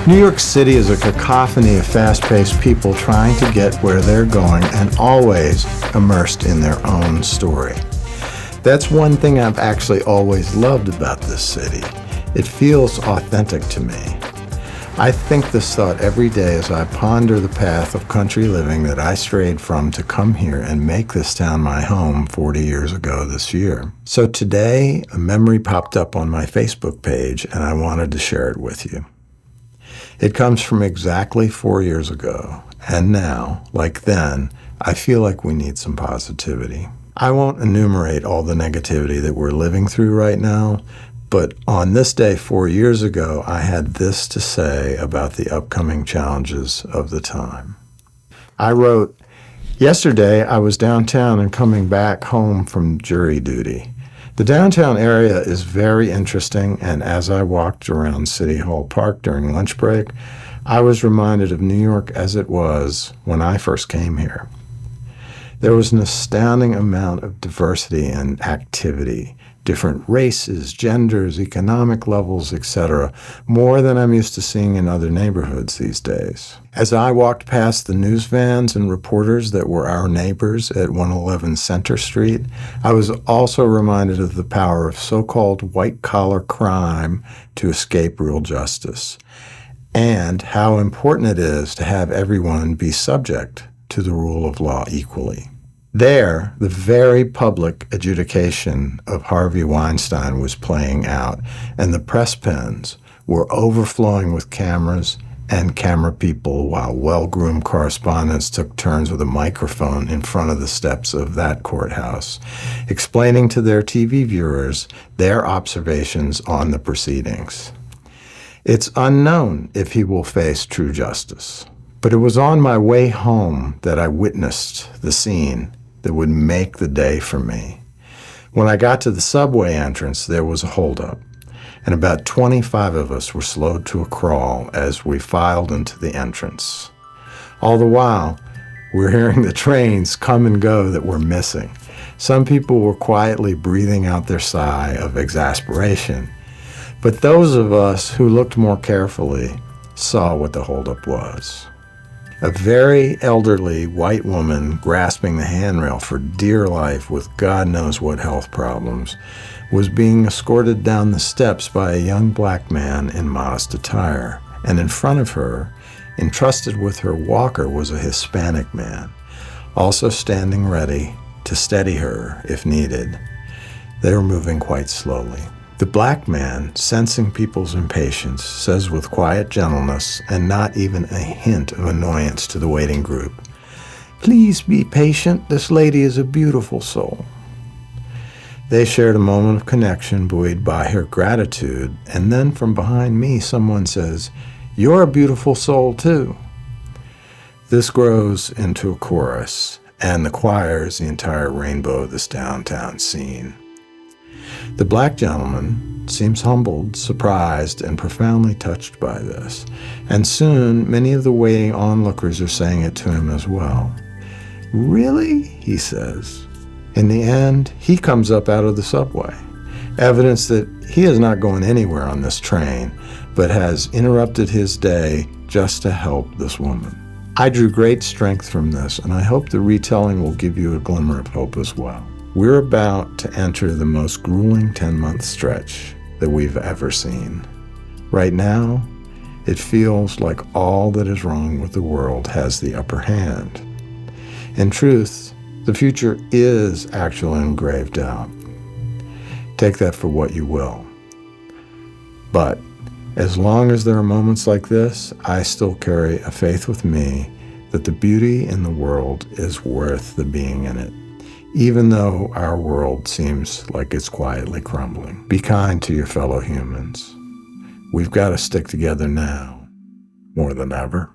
New York City is a cacophony of fast-paced people trying to get where they're going and always immersed in their own story. That's one thing I've actually always loved about this city. It feels authentic to me. I think this thought every day as I ponder the path of country living that I strayed from to come here and make this town my home 40 years ago this year. So today, a memory popped up on my Facebook page and I wanted to share it with you. It comes from exactly 4 years ago, and now, like then, I feel like we need some positivity. I won't enumerate all the negativity that we're living through right now, but on this day 4 years ago, I had this to say about the upcoming challenges of the time. I wrote, "Yesterday I was downtown and coming back home from jury duty. The downtown area is very interesting, and as I walked around City Hall Park during lunch break, I was reminded of New York as it was when I first came here. There was an astounding amount of diversity and activity, different races, genders, economic levels, etc., more than I'm used to seeing in other neighborhoods these days. As I walked past the news vans and reporters that were our neighbors at 111 Center Street, I was also reminded of the power of so-called white-collar crime to escape real justice, and how important it is to have everyone be subject to the rule of law equally." There, the very public adjudication of Harvey Weinstein was playing out, and the press pens were overflowing with cameras and camera people while well-groomed correspondents took turns with a microphone in front of the steps of that courthouse, explaining to their TV viewers their observations on the proceedings. It's unknown if he will face true justice, but it was on my way home that I witnessed the scene that would make the day for me. When I got to the subway entrance, there was a holdup, and about 25 of us were slowed to a crawl as we filed into the entrance. All the while, we're hearing the trains come and go that we're missing. Some people were quietly breathing out their sigh of exasperation, but those of us who looked more carefully saw what the holdup was. A very elderly white woman grasping the handrail for dear life with God knows what health problems was being escorted down the steps by a young black man in modest attire, and in front of her, entrusted with her walker, was a Hispanic man, also standing ready to steady her if needed. They were moving quite slowly. The black man, sensing people's impatience, says with quiet gentleness and not even a hint of annoyance to the waiting group, "Please be patient. This lady is a beautiful soul." They shared a moment of connection buoyed by her gratitude, and then from behind me someone says, "You're a beautiful soul too." This grows into a chorus, and the choir is the entire rainbow of this downtown scene. The black gentleman seems humbled, surprised, and profoundly touched by this, and soon many of the waiting onlookers are saying it to him as well. "Really?" he says. In the end, he comes up out of the subway, evidence that he is not going anywhere on this train, but has interrupted his day just to help this woman. I drew great strength from this, and I hope the retelling will give you a glimmer of hope as well. We're about to enter the most grueling 10-month stretch that we've ever seen. Right now, it feels like all that is wrong with the world has the upper hand. In truth, the future is actually in grave doubt. Take that for what you will. But as long as there are moments like this, I still carry a faith with me that the beauty in the world is worth the being in it, even though our world seems like it's quietly crumbling. Be kind to your fellow humans. We've got to stick together now, more than ever.